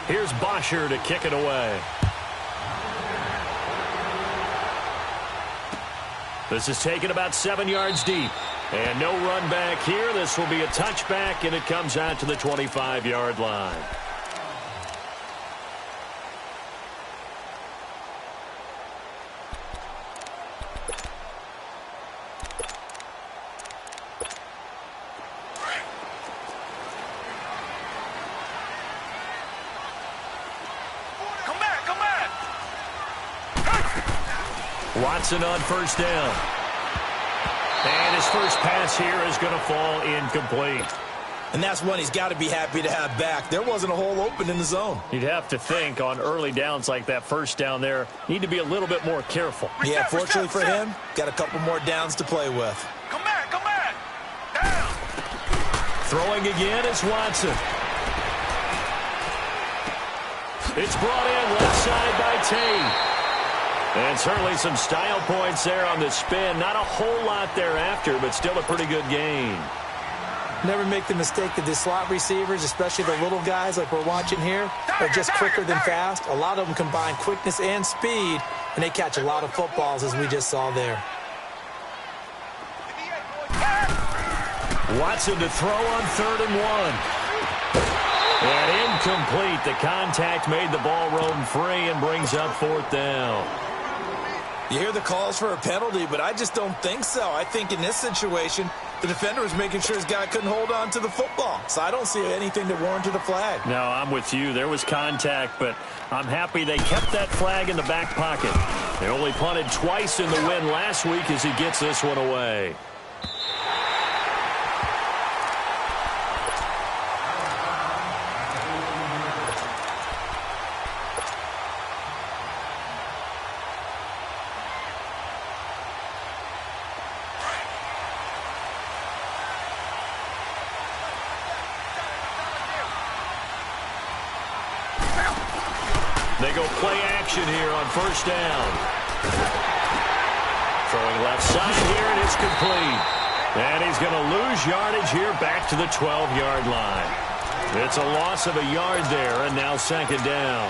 Here's Bosher to kick it away. This is taken about 7 yards deep. And no run back here. This will be a touchback, and it comes out to the 25-yard line. Watson on first down. And his first pass here is going to fall incomplete. And that's one he's got to be happy to have back. There wasn't a hole open in the zone. You'd have to think on early downs like that first down there, need to be a little bit more careful. Yeah, fortunately for him, got a couple more downs to play with. Come back, down. Throwing again is Watson. It's brought in left side by Tate. And certainly some style points there on the spin. Not a whole lot thereafter, but still a pretty good gain. Never make the mistake that the slot receivers, especially the little guys like we're watching here, are just quicker than fast. A lot of them combine quickness and speed, and they catch a lot of footballs, as we just saw there. Watson to throw on 3rd and 1. And incomplete. The contact made the ball roam free and brings up 4th down. You hear the calls for a penalty, but I just don't think so. I think in this situation, the defender was making sure his guy couldn't hold on to the football. So I don't see anything that warranted a flag. No, I'm with you. There was contact, but I'm happy they kept that flag in the back pocket. They only punted twice in the win last week as he gets this one away. They go play action here on first down. Throwing left side here, and it's complete. And he's going to lose yardage here back to the 12-yard line. It's a loss of a yard there, and now 2nd down.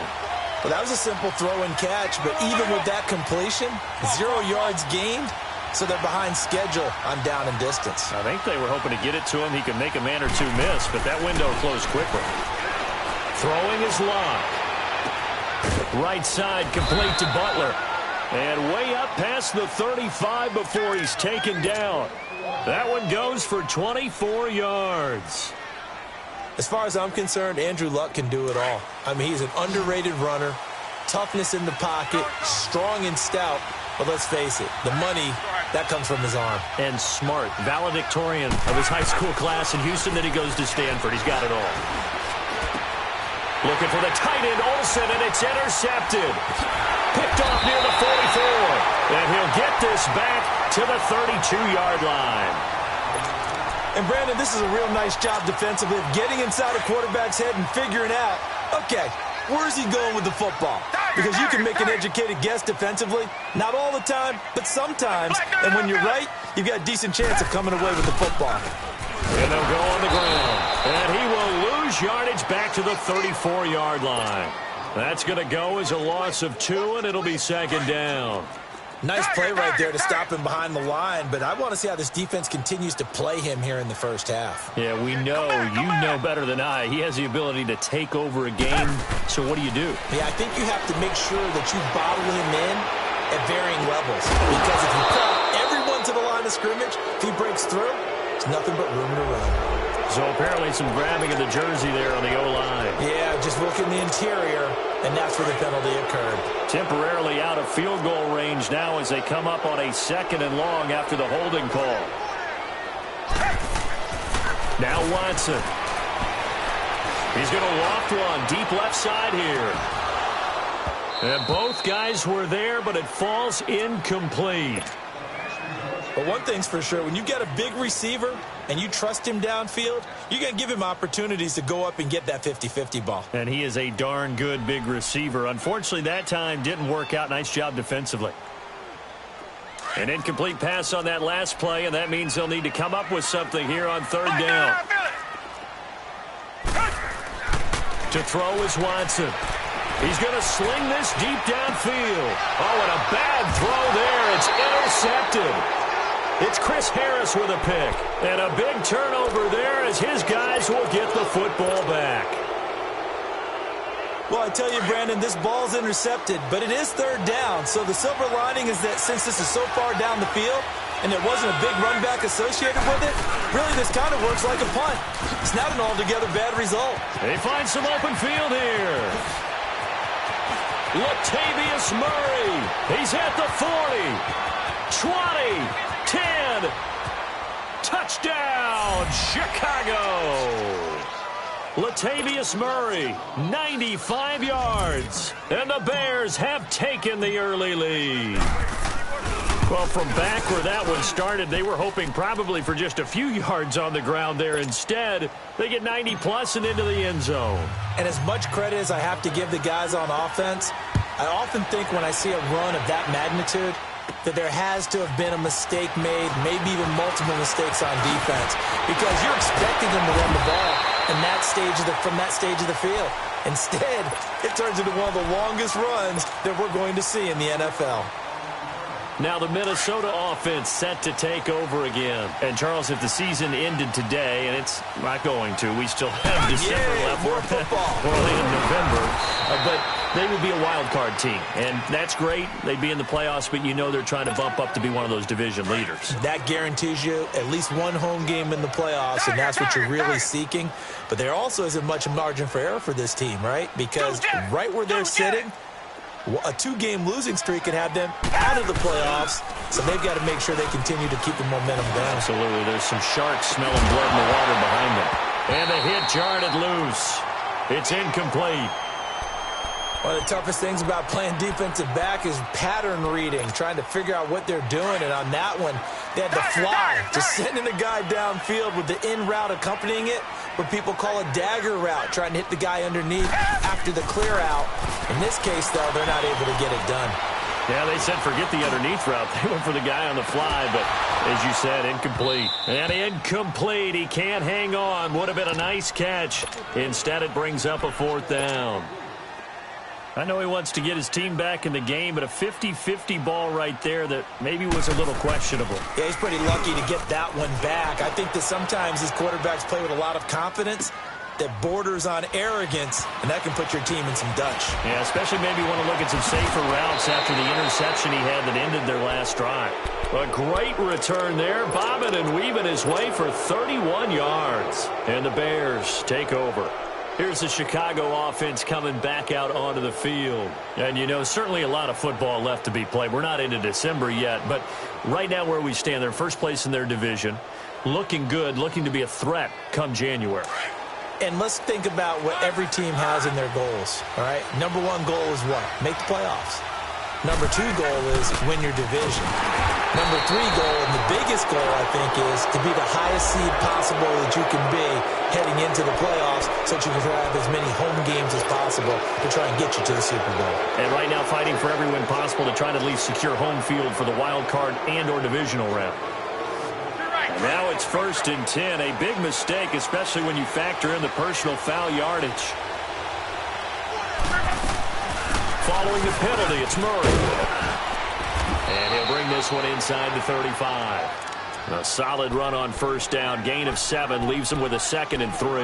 Well, that was a simple throw and catch, but even with that completion, 0 yards gained, so they're behind schedule on down and distance. I think they were hoping to get it to him. He could make a man or two miss, but that window closed quickly. Throwing is locked. Right side complete to Butler. And way up past the 35 before he's taken down. That one goes for 24 yards. As far as I'm concerned, Andrew Luck can do it all. I mean, he's an underrated runner, toughness in the pocket, strong and stout. But let's face it, the money, that comes from his arm. And smart, valedictorian of his high school class in Houston. Then he goes to Stanford. He's got it all. Looking for the tight end, Olsen, and it's intercepted. Picked off near the 44. And he'll get this back to the 32-yard line. And, Brandon, this is a real nice job defensively of getting inside a quarterback's head and figuring out, okay, where's he going with the football? Because you can make an educated guess defensively. Not all the time, but sometimes. And when you're right, you've got a decent chance of coming away with the football. And they'll go on the ground. And he will lose yardage back to the 34-yard line. That's going to go as a loss of 2, and it'll be 2nd down. Nice play right there to stop him behind the line, but I want to see how this defense continues to play him here in the first half. Yeah, we know, you know better than I, he has the ability to take over a game, so what do you do? Yeah, I think you have to make sure that you bottle him in at varying levels, because if you put everyone to the line of scrimmage, if he breaks through, it's nothing but room to run. So apparently some grabbing of the jersey there on the O-line. Yeah, just look in the interior, and that's where the penalty occurred. Temporarily out of field goal range now as they come up on a 2nd and long after the holding call. Now Watson. He's going to loft one deep left side here. And both guys were there, but it falls incomplete. But one thing's for sure, when you get a big receiver and you trust him downfield, you're going to give him opportunities to go up and get that 50-50 ball. And he is a darn good big receiver. Unfortunately, that time didn't work out. Nice job defensively. An incomplete pass on that last play, and that means they'll need to come up with something here on 3rd down. To throw is Watson. He's going to sling this deep downfield. Oh, and a bad throw there. It's intercepted. It's Chris Harris with a pick. And a big turnover there as his guys will get the football back. Well, I tell you, Brandon, this ball's intercepted, but it is third down. So the silver lining is that since this is so far down the field and there wasn't a big run back associated with it, really this kind of works like a punt. It's not an altogether bad result. They find some open field here. Latavius Murray. He's at the 40, 20, 10. Touchdown, Chicago. Latavius Murray, 95 yards. And the Bears have taken the early lead. Well, from back where that one started, they were hoping probably for just a few yards on the ground there. Instead, they get 90-plus and into the end zone. And as much credit as I have to give the guys on offense, I often think when I see a run of that magnitude that there has to have been a mistake made, maybe even multiple mistakes on defense, because you're expecting them to run the ball in that stage from that stage of the field. Instead, it turns into one of the longest runs that we're going to see in the NFL. Now the Minnesota offense set to take over again. And, Charles, if the season ended today, and it's not going to, we still have December left. More football. We're only in November. But they would be a wild card team. And that's great. They'd be in the playoffs, but you know they're trying to bump up to be one of those division leaders. That guarantees you at least one home game in the playoffs, and that's what you're really seeking. But there also isn't much margin for error for this team, right? Because right where they're sitting, a two-game losing streak could have them out of the playoffs, so they've got to make sure they continue to keep the momentum down. Absolutely. There's some sharks smelling blood in the water behind them. And the hit jarred it loose. It's incomplete. One of the toughest things about playing defensive back is pattern reading, trying to figure out what they're doing. And on that one, they had to fly, just sending the guy downfield with the in route accompanying it, what people call a dagger route, trying to hit the guy underneath after the clear out. In this case, though, they're not able to get it done. Yeah, they said forget the underneath route. They went for the guy on the fly, but as you said, incomplete. And incomplete. He can't hang on. Would have been a nice catch. Instead, it brings up a fourth down. I know he wants to get his team back in the game, but a 50-50 ball right there that maybe was a little questionable. Yeah, he's pretty lucky to get that one back. I think that sometimes these quarterbacks play with a lot of confidence that borders on arrogance, and that can put your team in some Dutch. Yeah, especially maybe want to look at some safer routes after the interception he had that ended their last drive. A great return there, bobbing and weaving his way for 31 yards. And the Bears take over. Here's the Chicago offense coming back out onto the field. And, you know, certainly a lot of football left to be played. We're not into December yet, but right now where we stand, they're first place in their division, looking good, looking to be a threat come January. And let's think about what every team has in their goals, all right? Number one goal is what? Make the playoffs. Number two goal is win your division. Number three goal, and the biggest goal, I think, is to be the highest seed possible that you can be heading into the playoffs so that you can have as many home games as possible to try and get you to the Super Bowl. And right now fighting for every win possible to try to at least secure home field for the wild card and or divisional round. And now it's 1st and 10. A big mistake, especially when you factor in the personal foul yardage. Following the penalty, it's Murray. And he'll bring this one inside the 35. A solid run on first down. Gain of 7 leaves him with a 2nd and 3.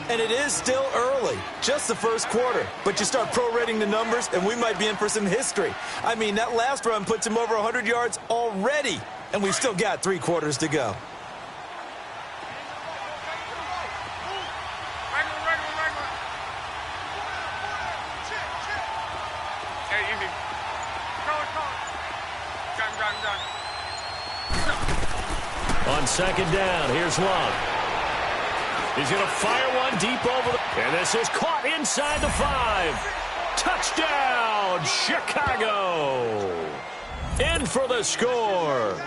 And it is still early, just the first quarter. But you start prorating the numbers, and we might be in for some history. I mean, that last run puts him over 100 yards already, and we've still got 3 quarters to go. On second down, here's Love. He's going to fire one deep over the... And this is caught inside the 5. Touchdown, Chicago. In for the score.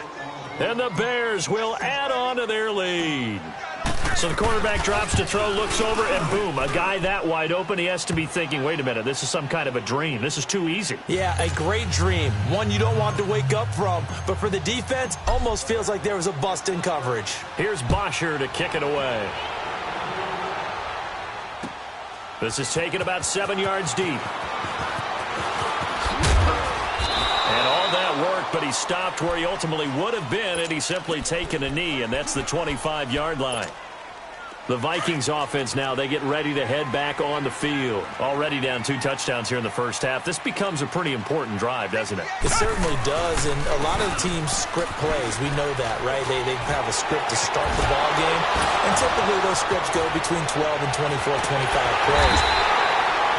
And the Bears will add on to their lead. So the quarterback drops to throw, looks over, and boom, a guy that wide open, he has to be thinking, wait a minute, this is some kind of a dream. This is too easy. Yeah, a great dream. One you don't want to wake up from. But for the defense, almost feels like there was a bust in coverage. Here's Bosher to kick it away. This is taken about 7 yards deep. And all that worked, but he stopped where he ultimately would have been, and he's simply taken a knee, and that's the 25-yard line. The Vikings offense now, they get ready to head back on the field. Already down 2 touchdowns here in the first half. This becomes a pretty important drive, doesn't it? It certainly does, and a lot of the teams script plays. We know that, right? They have a script to start the ball game, and typically those scripts go between 12 and 24, 25 plays.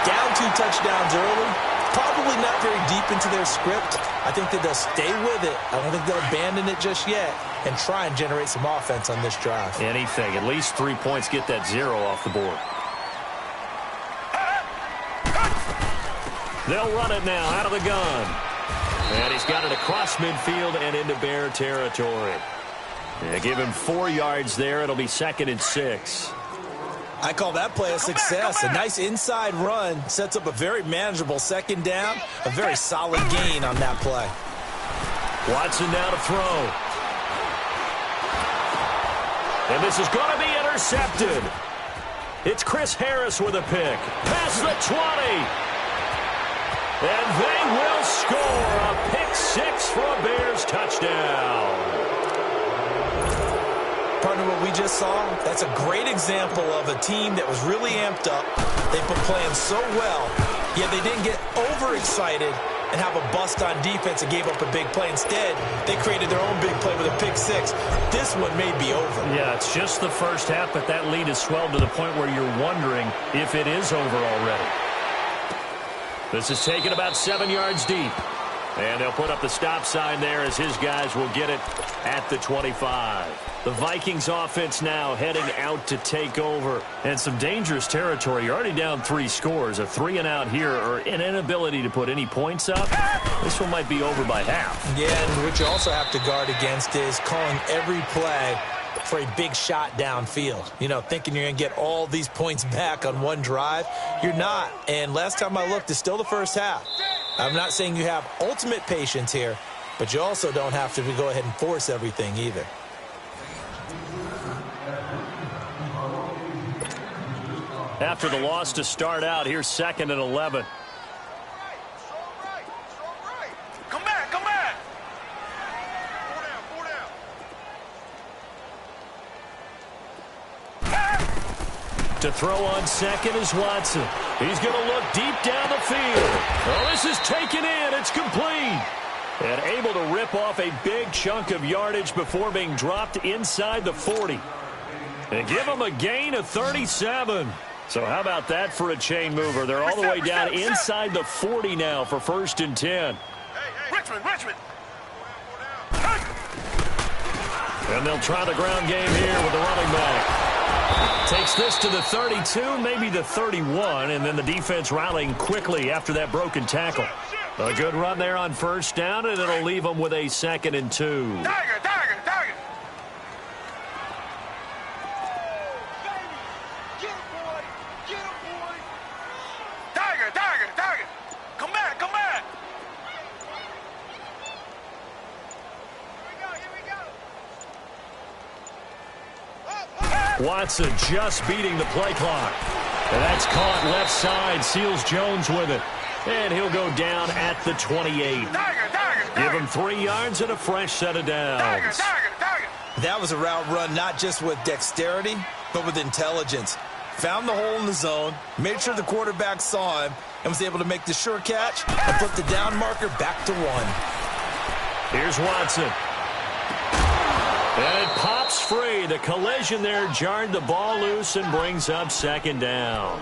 Down 2 touchdowns early, probably not very deep into their script. I think that they'll stay with it. I don't think they'll abandon it just yet and try and generate some offense on this drive. Anything. At least 3 points, get that 0 off the board. They'll run it now out of the gun. And he's got it across midfield and into Bear territory. Yeah, give him 4 yards there. It'll be 2nd and 6. I call that play a success. A nice inside run sets up a very manageable 2nd down. A very solid gain on that play. Watson now to throw. And this is going to be intercepted. It's Chris Harris with a pick. Past the 20. And they will score a pick 6 for a Bears touchdown. Partner, what we just saw, that's a great example of a team that was really amped up. They've been playing so well, yet they didn't get overexcited and have a bust on defense and gave up a big play. Instead, they created their own big play with a pick 6. This one may be over. Yeah, it's just the first half, but that lead has swelled to the point where you're wondering if it is over already. This is taken about 7 yards deep. And they'll put up the stop sign there as his guys will get it at the 25. The Vikings offense now heading out to take over. And some dangerous territory. You're already down 3 scores. A 3-and-out here or an inability to put any points up. This one might be over by half. Yeah, and what you also have to guard against is calling every play for a big shot downfield. You know, thinking you're going to get all these points back on one drive. You're not. And last time I looked, it's still the first half. I'm not saying you have ultimate patience here, but you also don't have to go ahead and force everything either. After the loss to start out, here's 2nd and 11. Come back, come back. To throw on 2nd is Watson. He's going to look deep down the field. Oh, this is taken in. It's complete. And able to rip off a big chunk of yardage before being dropped inside the 40. And give him a gain of 37. So how about that for a chain mover? They're all the way down inside the 40 now for 1st and 10. Richmond. And they'll try the ground game here with the running back. Takes this to the 32, maybe the 31, and then the defense rallying quickly after that broken tackle. A good run there on 1st down, and it'll leave them with a 2nd and 2. Tiger. Tiger. Come back. Watson just beating the play clock. And that's caught left side. Seals Jones with it. And he'll go down at the 28. Give him 3 yards and a fresh set of downs. That was a route run not just with dexterity, but with intelligence. Found the hole in the zone, made sure the quarterback saw him, and was able to make the sure catch and put the down marker back to 1. Here's Watson. And it pops free. The collision there jarred the ball loose and brings up 2nd down.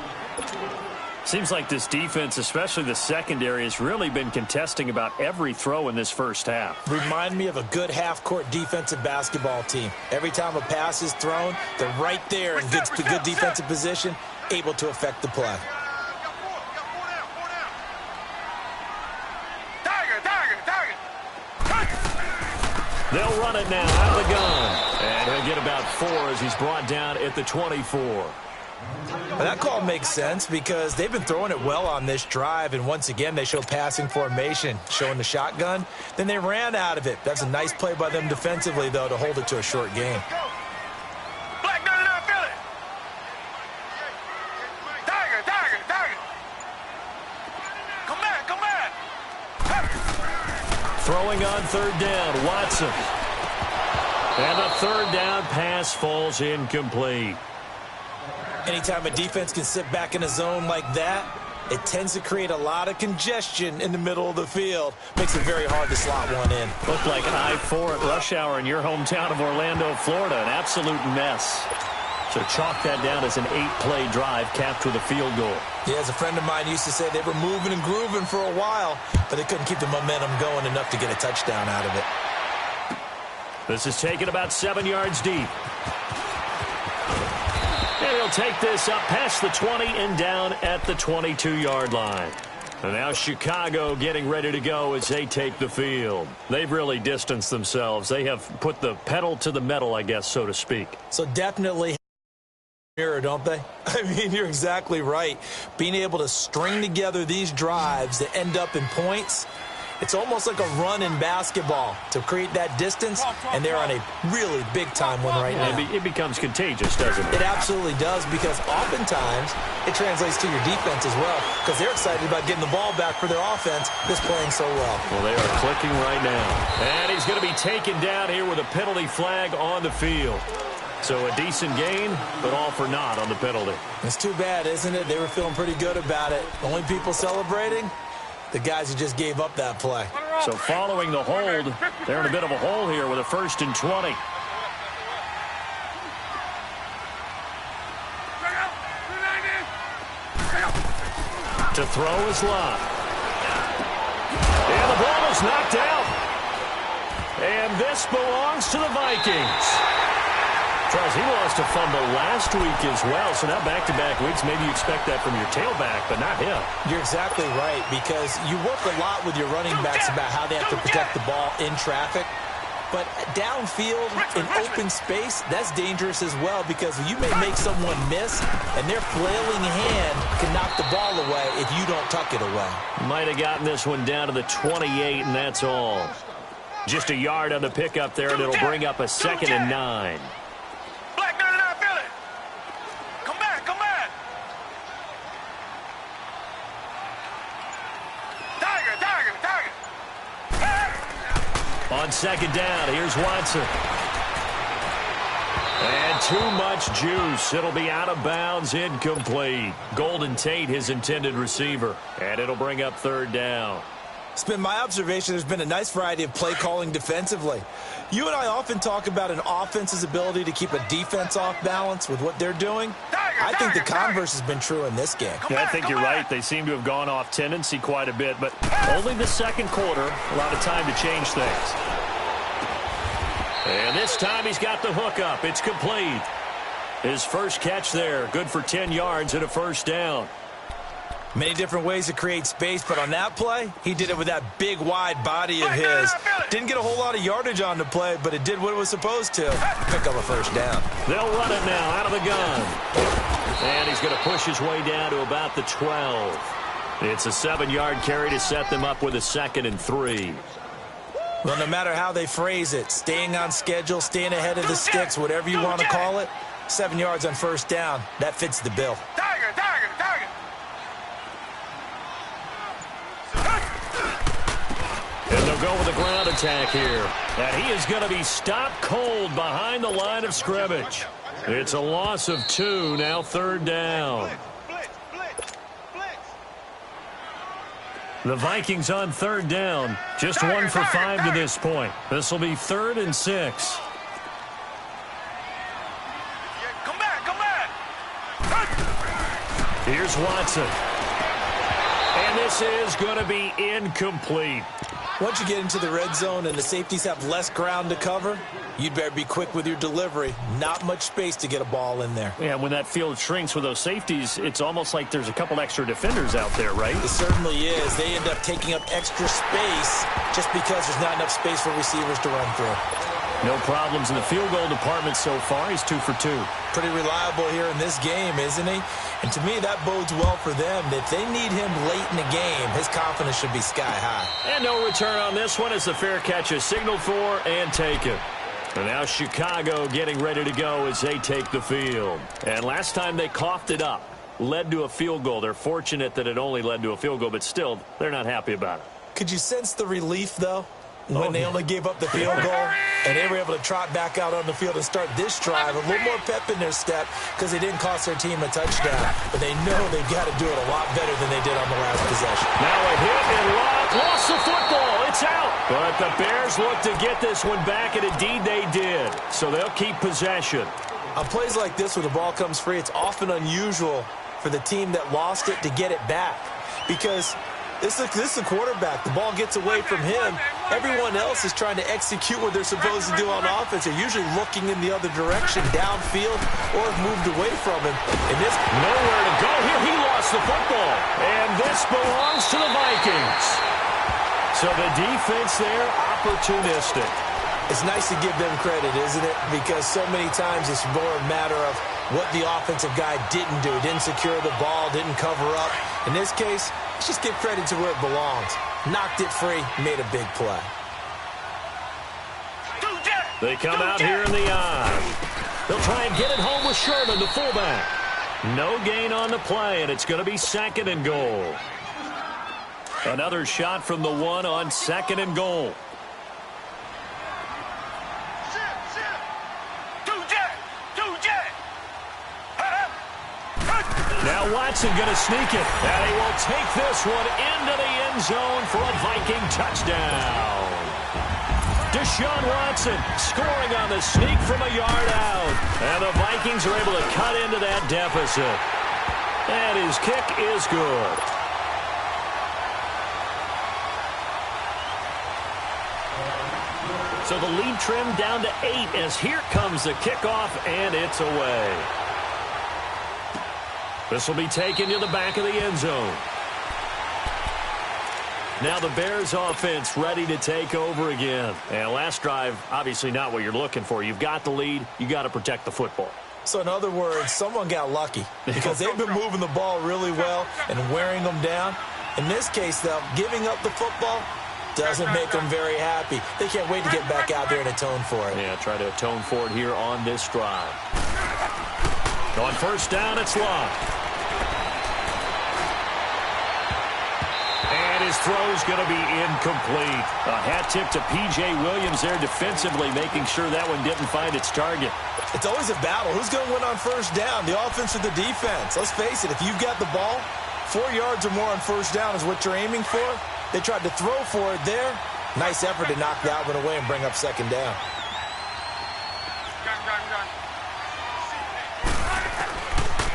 Seems like this defense, especially the secondary, has really been contesting about every throw in this first half. Remind me of a good half-court defensive basketball team. Every time a pass is thrown, they're right there in good defensive position, able to affect the play. They'll run it now out of the gun. And he'll get about 4 as he's brought down at the 24. Well, that call makes sense because they've been throwing it well on this drive, and once again they show passing formation, showing the shotgun. Then they ran out of it. That's a nice play by them defensively, though, to hold it to a short game. Black 99 Philly. Tiger. Throwing on third down, Watson. And the third down pass falls incomplete. Anytime a defense can sit back in a zone like that, it tends to create a lot of congestion in the middle of the field. Makes it very hard to slot one in. Looked like I-4 at rush hour in your hometown of Orlando, Florida. An absolute mess. So chalk that down as an 8-play drive capped with a field goal. Yeah, as a friend of mine used to say, they were moving and grooving for a while, but they couldn't keep the momentum going enough to get a touchdown out of it. This is taken about 7 yards deep. And he'll take this up past the 20 and down at the 22-yard line. And now Chicago getting ready to go as they take the field. They've really distanced themselves. They have put the pedal to the metal, I guess, so to speak. So definitely mirror, don't they? I mean, you're exactly right. Being able to string together these drives that end up in points, it's almost like a run in basketball to create that distance, and they're on a really big-time one right now. It becomes contagious, doesn't it? It absolutely does, because oftentimes it translates to your defense as well, because they're excited about getting the ball back for their offense that's playing so well. Well, they are clicking right now. And he's going to be taken down here with a penalty flag on the field. So a decent gain, but all for naught on the penalty. It's too bad, isn't it? They were feeling pretty good about it. Only people celebrating, the guys who just gave up that play. So following the hold, they're in a bit of a hole here with a 1st and 20. To throw is Lott. And the ball is knocked out. And this belongs to the Vikings. Charles, he lost a fumble last week as well, so now back-to-back weeks, maybe you expect that from your tailback, but not him. You're exactly right, because you work a lot with your running backs about how they have to protect the ball in traffic, but downfield, in open space, that's dangerous as well, because you may make someone miss, and their flailing hand can knock the ball away if you don't tuck it away. Might have gotten this one down to the 28, and that's all. Just a yard on the pickup there, and it'll bring up a 2nd and 9. On 2nd down, here's Watson. And too much juice. It'll be out of bounds, incomplete. Golden Tate, his intended receiver. And it'll bring up 3rd down. It's been my observation there's been a nice variety of play calling defensively. You and I often talk about an offense's ability to keep a defense off balance with what they're doing. I think the converse has been true in this game. Yeah, I think you're right. They seem to have gone off tendency quite a bit, but only the 2nd quarter, a lot of time to change things. And this time he's got the hook up. It's complete. His first catch there, good for 10 yards and a 1st down. Many different ways to create space, but on that play, he did it with that big, wide body of his. Didn't get a whole lot of yardage on the play, but it did what it was supposed to. Pick up a 1st down. They'll run it now out of the gun. And he's going to push his way down to about the 12. It's a 7-yard carry to set them up with a 2nd and 3. Well, no matter how they phrase it, staying on schedule, staying ahead of the sticks, whatever you want to call it, 7 yards on 1st down, that fits the bill. And they'll go with a ground attack here. And he is going to be stopped cold behind the line of scrimmage. It's a loss of 2, now 3rd down. The Vikings on 3rd down. Just 1 for 5 to this point. This will be 3rd and 6. Come back. Here's Watson. And this is going to be incomplete. Once you get into the red zone and the safeties have less ground to cover, you'd better be quick with your delivery. Not much space to get a ball in there. Yeah, when that field shrinks with those safeties, it's almost like there's a couple extra defenders out there, right? It certainly is. They end up taking up extra space just because there's not enough space for receivers to run through. No problems in the field goal department so far. He's 2 for 2. Pretty reliable here in this game, isn't he? And to me, that bodes well for them. If they need him late in the game, his confidence should be sky high. And no return on this one as the fair catch is signaled for and taken. And now Chicago getting ready to go as they take the field. And last time they coughed it up, led to a field goal. They're fortunate that it only led to a field goal, but still, they're not happy about it. Could you sense the relief, though? when they only gave up the field goal, and they were able to trot back out on the field and start this drive, a little more pep in their step because they didn't cost their team a touchdown. But they know they've got to do it a lot better than they did on the last possession. Now a hit and lost the football. It's out. But the Bears look to get this one back, and indeed they did. So they'll keep possession. On plays like this where the ball comes free, it's often unusual for the team that lost it to get it back because this is a quarterback. The ball gets away from him. Everyone else is trying to execute what they're supposed to do on offense. They're usually looking in the other direction, downfield, or have moved away from him. And this nowhere to go here. He lost the football. And this belongs to the Vikings. So the defense there, opportunistic. It's nice to give them credit, isn't it? Because so many times it's more a matter of what the offensive guy didn't do. Didn't secure the ball, didn't cover up. In this case, let's just give credit to where it belongs. Knocked it free, made a big play. They come out here in the I. They'll try and get it home with Sherman, the fullback. No gain on the play, and it's going to be 2nd and goal. Another shot from the 1 on 2nd and goal. Now Watson going to sneak it, and he will take this one into the end zone for a Viking touchdown. Deshaun Watson scoring on the sneak from a yard out, and the Vikings are able to cut into that deficit. And his kick is good. So the lead trimmed down to 8 as here comes the kickoff, and it's away. This will be taken to the back of the end zone. Now the Bears offense ready to take over again. And last drive, obviously not what you're looking for. You've got the lead. You got to protect the football. So in other words, someone got lucky because they've been moving the ball really well and wearing them down. In this case, though, giving up the football doesn't make them very happy. They can't wait to get back out there and atone for it. Yeah, try to atone for it here on this drive. On 1st down, it's Locke. And his throw's going to be incomplete. A hat tip to P.J. Williams there defensively, making sure that one didn't find its target. It's always a battle. Who's going to win on 1st down, the offense or the defense? Let's face it, if you've got the ball, 4 yards or more on 1st down is what you're aiming for. They tried to throw for it there. Nice effort to knock that one away and bring up 2nd down.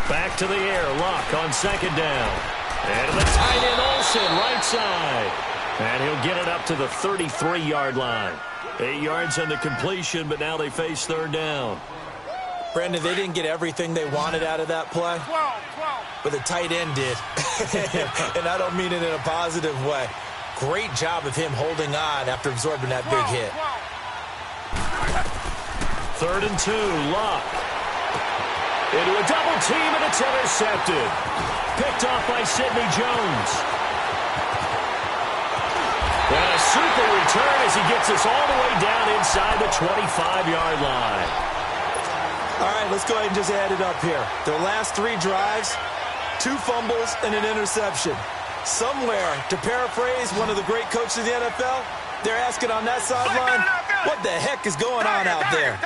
Back to the air, Locke on 2nd down. And the tight end Olsen, right side. And he'll get it up to the 33-yard line. 8 yards on the completion, but now they face 3rd down. Brandon, they didn't get everything they wanted out of that play, but the tight end did. And I don't mean it in a positive way. Great job of him holding on after absorbing that big hit. 3rd and 2, Locke. Into a double team, and it's intercepted. Picked off by Sidney Jones. And a super return as he gets us all the way down inside the 25-yard line. All right, let's go ahead and just add it up here. Their last 3 drives, 2 fumbles and an interception. Somewhere, to paraphrase one of the great coaches of the NFL, they're asking on that sideline, what the heck is going on out there?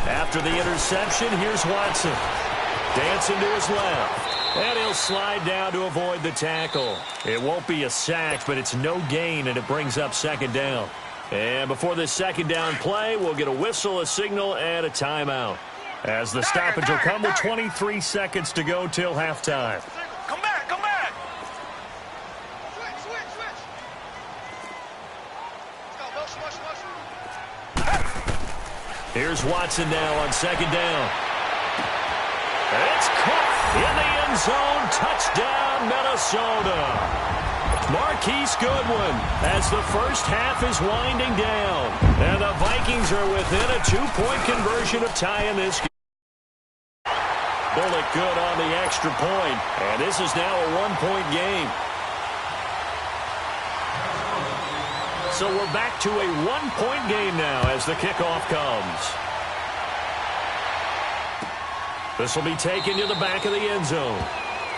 After the interception, here's Watson. Dancing to his left. And he'll slide down to avoid the tackle. It won't be a sack, but it's no gain, and it brings up 2nd down. And before this 2nd down play, we'll get a whistle, a signal, and a timeout. As the stoppage will come with 23 seconds to go till halftime. Come back, come back. Here's Watson now on 2nd down. It's caught in the end zone. Touchdown, Minnesota. Marquise Goodwin as the first half is winding down. And the Vikings are within a 2-point conversion of tying this game. Bullock good on the extra point. And this is now a 1-point game. So we're back to a 1-point game now as the kickoff comes. This will be taken to the back of the end zone.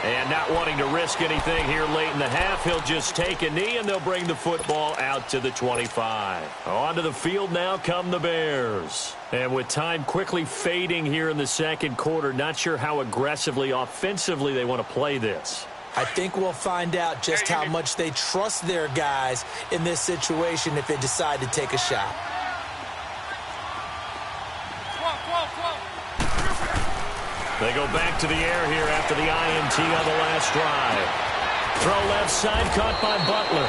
And not wanting to risk anything here late in the half, he'll just take a knee, and they'll bring the football out to the 25. Onto the field now come the Bears. And with time quickly fading here in the second quarter, not sure how aggressively, offensively they want to play this. I think we'll find out just how much they trust their guys in this situation if they decide to take a shot. They go back to the air here after the INT on the last drive. Throw left side, caught by Butler.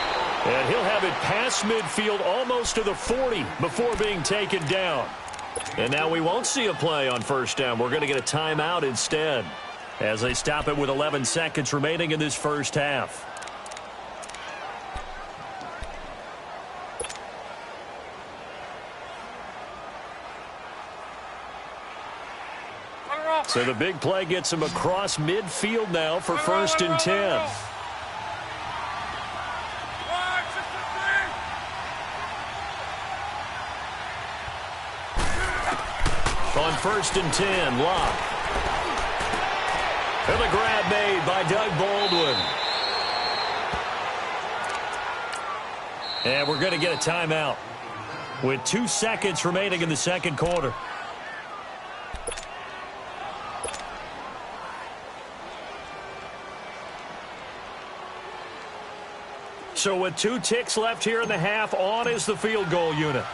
And he'll have it past midfield almost to the 40 before being taken down. And now we won't see a play on first down. We're going to get a timeout instead as they stop it with 11 seconds remaining in this first half. So the big play gets him across midfield now for first and 10. On first and 10, Locke. And the grab made by Doug Baldwin. And we're going to get a timeout with 2 seconds remaining in the second quarter. So with 2 ticks left here in the half, on is the field goal unit.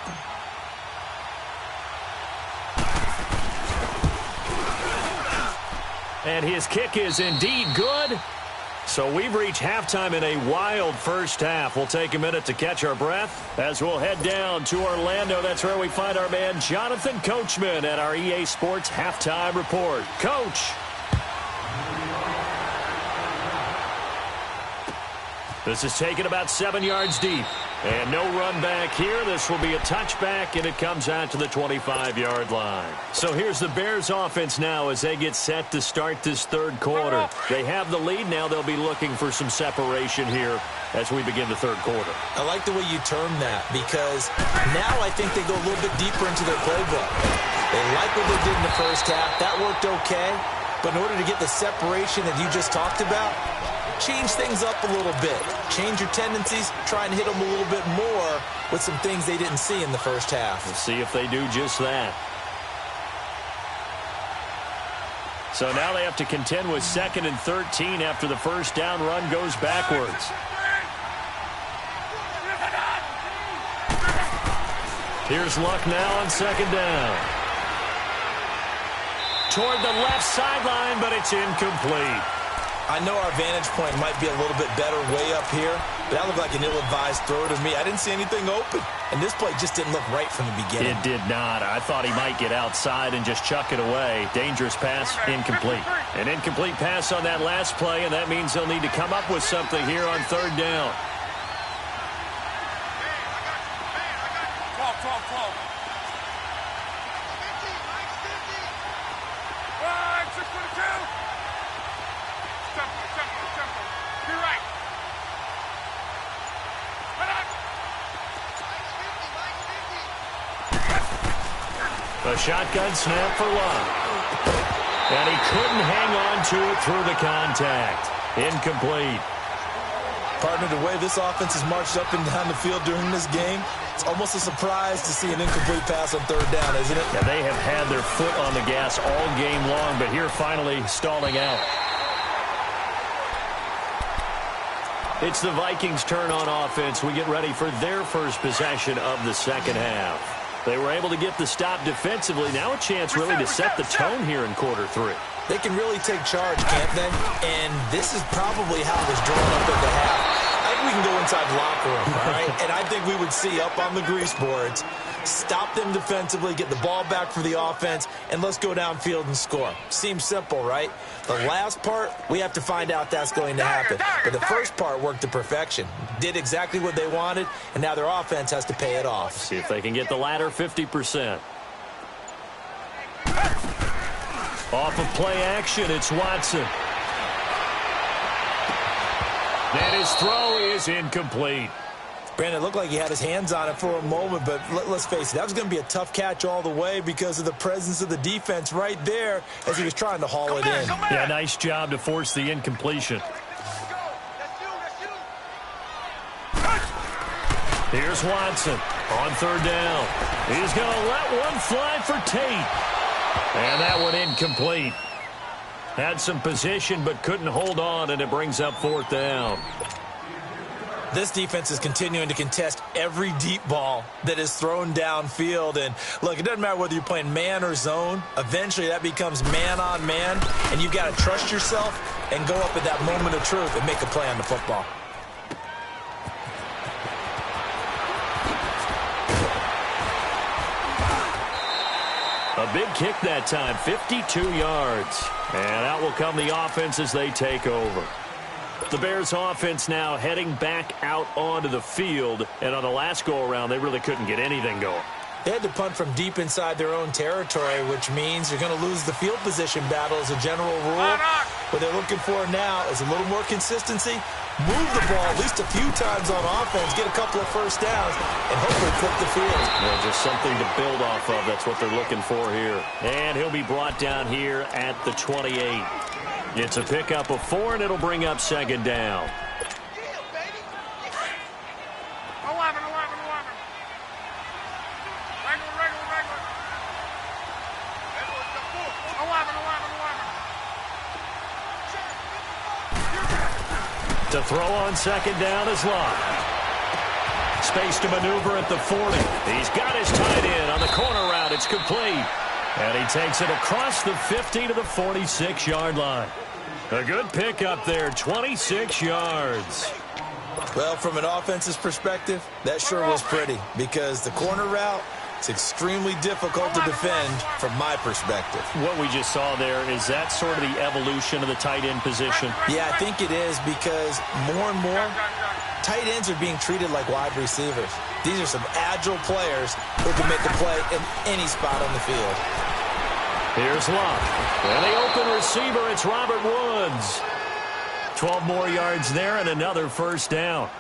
And his kick is indeed good. So we've reached halftime in a wild first half. We'll take a minute to catch our breath as we'll head down to Orlando. That's where we find our man Jonathan Coachman at our EA Sports Halftime Report. Coach. This is taken about 7 yards deep. And no run back here. This will be a touchback, and it comes out to the 25-yard line. So here's the Bears offense now as they get set to start this third quarter. They have the lead. Now they'll be looking for some separation here as we begin the third quarter. I like the way you term that because now I think they go a little bit deeper into their playbook. They like what they did in the first half. That worked okay. But in order to get the separation that you just talked about, change things up a little bit. Change your tendencies. Try and hit them a little bit more with some things they didn't see in the first half. We'll see if they do just that. So now they have to contend with 2nd and 13 after the first down run goes backwards. Here's Luck now on 2nd down. Toward the left sideline, but it's incomplete. I know our vantage point might be a little bit better way up here, but that looked like an ill-advised throw to me. I didn't see anything open, and this play just didn't look right from the beginning. It did not. I thought he might get outside and just chuck it away. Dangerous pass, incomplete. An incomplete pass on that last play, and that means they'll need to come up with something here on 3rd down. A shotgun snap for Love. And he couldn't hang on to it through the contact. Incomplete. Partner, the way this offense has marched up and down the field during this game, it's almost a surprise to see an incomplete pass on 3rd down, isn't it? Yeah, they have had their foot on the gas all game long, but here finally stalling out. It's the Vikings' turn on offense. We get ready for their first possession of the second half. They were able to get the stop defensively. Now a chance really to set the tone here in quarter 3. They can really take charge, can't they? And this is probably how it was drawn up at the half. I think we can go inside the locker room, all right? And I think we would see up on the grease boards, stop them defensively, get the ball back for the offense, and let's go downfield and score. Seems simple, right? The last part, we have to find out that's going to happen. But the first part worked to perfection. Did exactly what they wanted, and now their offense has to pay it off. See if they can get the latter 50%. Off of play action, it's Watson. And his throw is incomplete. Brandon, it looked like he had his hands on it for a moment, but let's face it, that was going to be a tough catch all the way because of the presence of the defense right there as he was trying to haul it in. Yeah, nice job to force the incompletion. Here's Watson on third down. He's going to let one fly for Tate. And that one incomplete. Had some position but couldn't hold on, and it brings up fourth down. This defense is continuing to contest every deep ball that is thrown downfield. And, look, it doesn't matter whether you're playing man or zone. Eventually, that becomes man-on-man, and you've got to trust yourself and go up at that moment of truth and make a play on the football. A big kick that time, 52 yards. And out will come the offense as they take over. The Bears offense now heading back out onto the field. And on the last go-around, they really couldn't get anything going. They had to punt from deep inside their own territory, which means you're going to lose the field position battle as a general rule. What they're looking for now is a little more consistency, move the ball at least a few times on offense, get a couple of first downs, and hopefully flip the field. Well, just something to build off of. That's what they're looking for here. And he'll be brought down here at the 28. It's a pickup of 4, and it'll bring up second down. To throw on second down is Locke. Space to maneuver at the 40. He's got his tight end on the corner route. It's complete. And he takes it across the 50 to the 46-yard line. A good pickup there, 26 yards. Well, from an offensive perspective, that sure was pretty because the corner route, it's extremely difficult to defend from my perspective. What we just saw there, is that sort of the evolution of the tight end position? Yeah, I think it is because more and more, tight ends are being treated like wide receivers. These are some agile players who can make a play in any spot on the field. Here's Locke. And the open receiver, it's Robert Woods. 12 more yards there and another first down.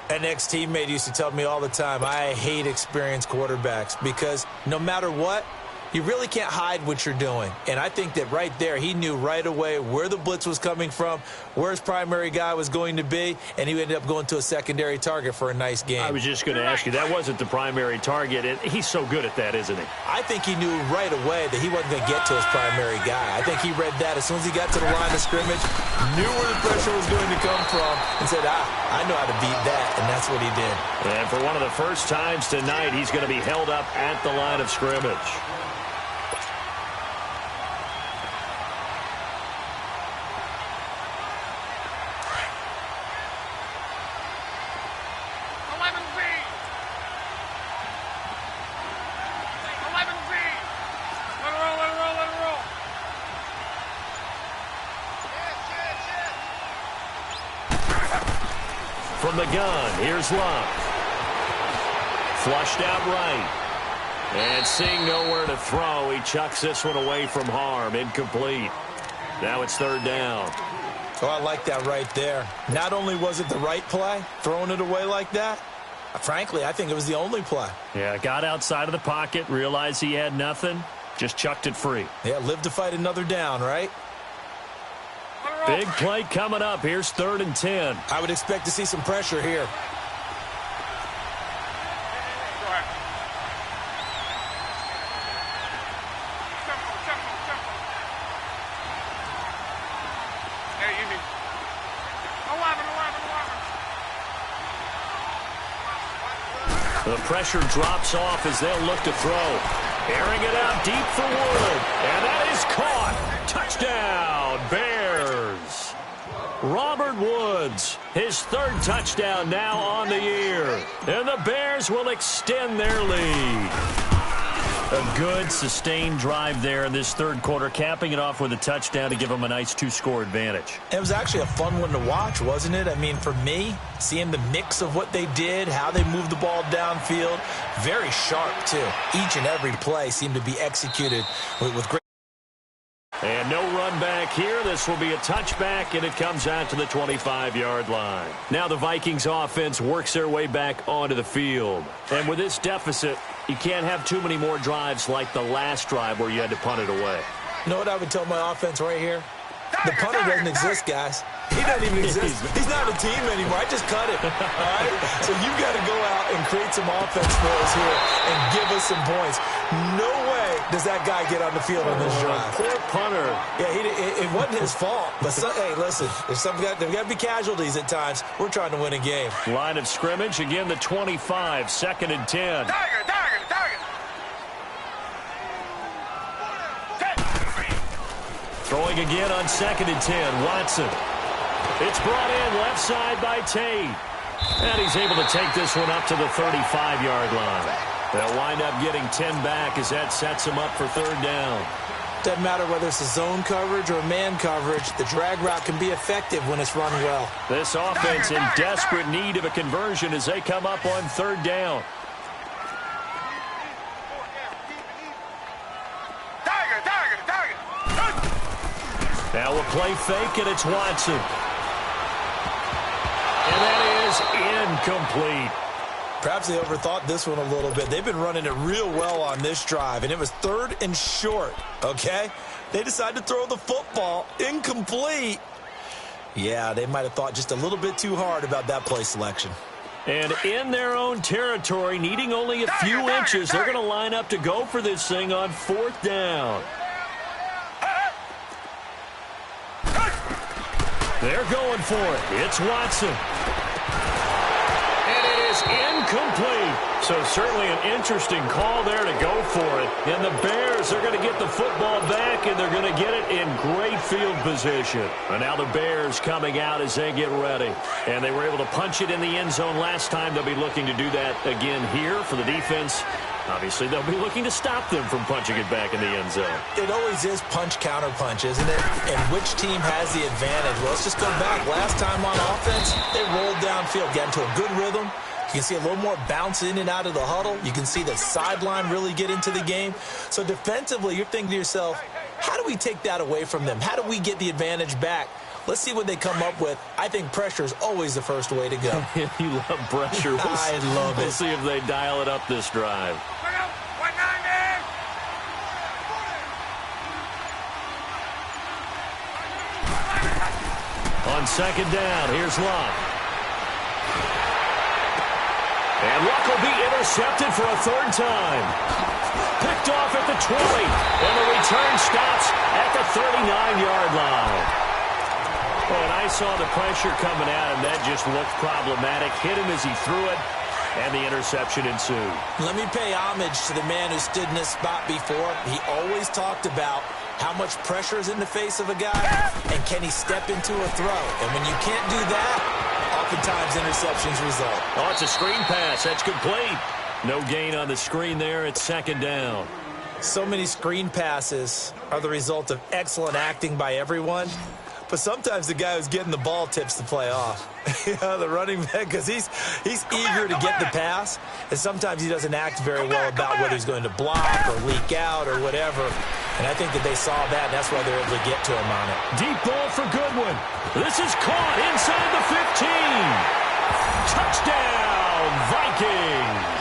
An ex-teammate used to tell me all the time, I hate experienced quarterbacks because no matter what, you really can't hide what you're doing. And I think that right there, he knew right away where the blitz was coming from, where his primary guy was going to be, and he ended up going to a secondary target for a nice game. I was just going to ask you, that wasn't the primary target. He's so good at that, isn't he? I think he knew right away that he wasn't going to get to his primary guy. I think he read that as soon as he got to the line of scrimmage, knew where the pressure was going to come from, and said, I know how to beat that, and that's what he did. And for one of the first times tonight, he's going to be held up at the line of scrimmage. From the gun, here's Locke. Flushed out right. And seeing nowhere to throw, he chucks this one away from harm. Incomplete. Now it's third down. Oh, I like that right there. Not only was it the right play, throwing it away like that, frankly, I think it was the only play. Yeah, got outside of the pocket, realized he had nothing, just chucked it free. Yeah, live to fight another down, right? Big play coming up. Here's 3rd and 10. I would expect to see some pressure here. The pressure drops off as they'll look to throw. Airing it out deep for Wood. And that is caught. Touchdown, Bears. Robert Woods, his 3rd touchdown now on the year. And the Bears will extend their lead. A good, sustained drive there in this 3rd quarter, capping it off with a touchdown to give them a nice 2-score advantage. It was actually a fun one to watch, wasn't it? I mean, for me, seeing the mix of what they did, how they moved the ball downfield, very sharp, too. Each and every play seemed to be executed with great. And no run back here. This will be a touchback, and it comes out to the 25-yard line. Now the Vikings offense works their way back onto the field. And with this deficit, you can't have too many more drives like the last drive where you had to punt it away. You know what I would tell my offense right here? The punter doesn't exist, guys. He doesn't even exist. He's not a team anymore. I just cut him. All right? So you've got to go out and create some offense for us here and give us some points. No way does that guy get on the field on this drive. Poor punter. Yeah, it wasn't his fault. But, hey, listen, there's got to be casualties at times. We're trying to win a game. Line of scrimmage, again, the 25, 2nd and 10. Throwing again on 2nd and 10, Watson. It's brought in left side by Tate. And he's able to take this one up to the 35-yard line. They'll wind up getting 10 back as that sets him up for 3rd down. Doesn't matter whether it's a zone coverage or man coverage, the drag route can be effective when it's run well. This offense in desperate need of a conversion as they come up on 3rd down. Now we'll play fake, and it's Watson. And that is incomplete. Perhaps they overthought this one a little bit. They've been running it real well on this drive, and it was 3rd and short, okay? They decided to throw the football incomplete. Yeah, they might have thought just a little bit too hard about that play selection. And in their own territory, needing only a few inches, they're going to line up to go for this thing on 4th down. They're going for it. It's Watson. And it is incomplete. So certainly an interesting call there to go for it. And the Bears are going to get the football back, and they're going to get it in great field position. And now the Bears coming out as they get ready. And they were able to punch it in the end zone last time. They'll be looking to do that again here for the defense. Obviously, they'll be looking to stop them from punching it back in the end zone. It always is punch-counter-punch, isn't it? And which team has the advantage? Well, let's just go back. Last time on offense, they rolled downfield, got into a good rhythm. You can see a little more bounce in and out of the huddle. You can see the sideline really get into the game. So defensively, you're thinking to yourself, how do we take that away from them? How do we get the advantage back? Let's see what they come up with. I think pressure is always the first way to go. You love pressure. I love it. We'll see if they dial it up this drive. On 2nd down, here's Luck. And Luck will be intercepted for a 3rd time. Picked off at the 20. And the return stops at the 39-yard line. And I saw the pressure coming at him. That just looked problematic. Hit him as he threw it, and the interception ensued. Let me pay homage to the man who stood in this spot before. He always talked about how much pressure is in the face of a guy, and can he step into a throw. And when you can't do that, oftentimes interceptions result. Oh, it's a screen pass. That's complete. No gain on the screen there. It's 2nd down. So many screen passes are the result of excellent acting by everyone. But sometimes the guy who's getting the ball tips the play off. The running back, because he's eager to get the pass, and sometimes he doesn't act very well about whether he's going to block or leak out or whatever. And I think that they saw that, and that's why they're able to get to him on it. Deep ball for Goodwin. This is caught inside the 15. Touchdown, Vikings.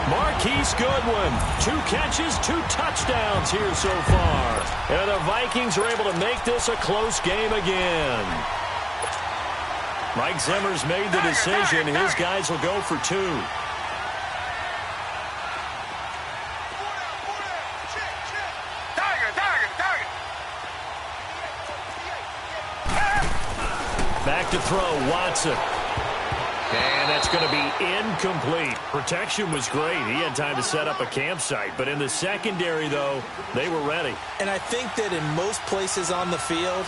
Marquise Goodwin, 2 catches, 2 touchdowns here so far. And the Vikings are able to make this a close game again. Mike Zimmer's made the decision. His guys will go for 2. Back to throw, Watson. And that's going to be incomplete. Protection was great. He had time to set up a campsite. But in the secondary, though, they were ready. And I think that in most places on the field,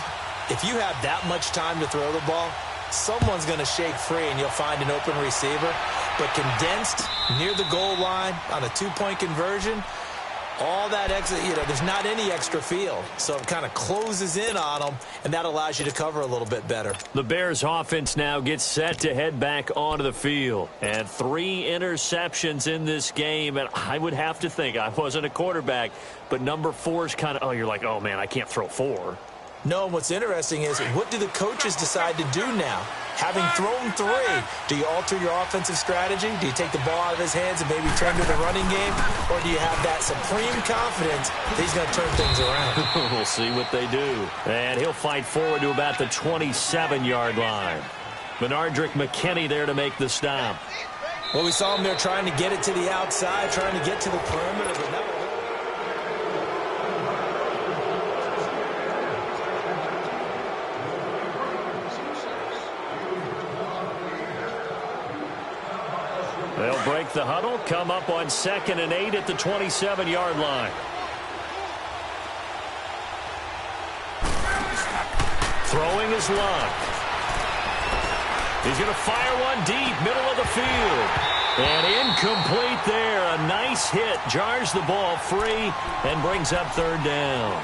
if you have that much time to throw the ball, someone's going to shake free and you'll find an open receiver. But condensed near the goal line on a 2-point conversion, all that extra, there's not any extra field. So it kind of closes in on them, and that allows you to cover a little bit better. The Bears offense now gets set to head back onto the field. And 3 interceptions in this game. And I would have to think, I wasn't a quarterback, but number 4 is kind of, you're like, oh, man, I can't throw 4. No, what's interesting is what do the coaches decide to do now? Having thrown 3, do you alter your offensive strategy? Do you take the ball out of his hands and maybe turn to the running game? Or do you have that supreme confidence that he's going to turn things around? We'll see what they do. And he'll fight forward to about the 27-yard line. Benardrick McKinney there to make the stop. Well, we saw him there trying to get it to the outside, trying to get to the perimeter, but now... They'll break the huddle, come up on 2nd and 8 at the 27-yard line. Throwing his Luck. He's going to fire one deep, middle of the field. And incomplete there. A nice hit. Jars the ball free and brings up 3rd down.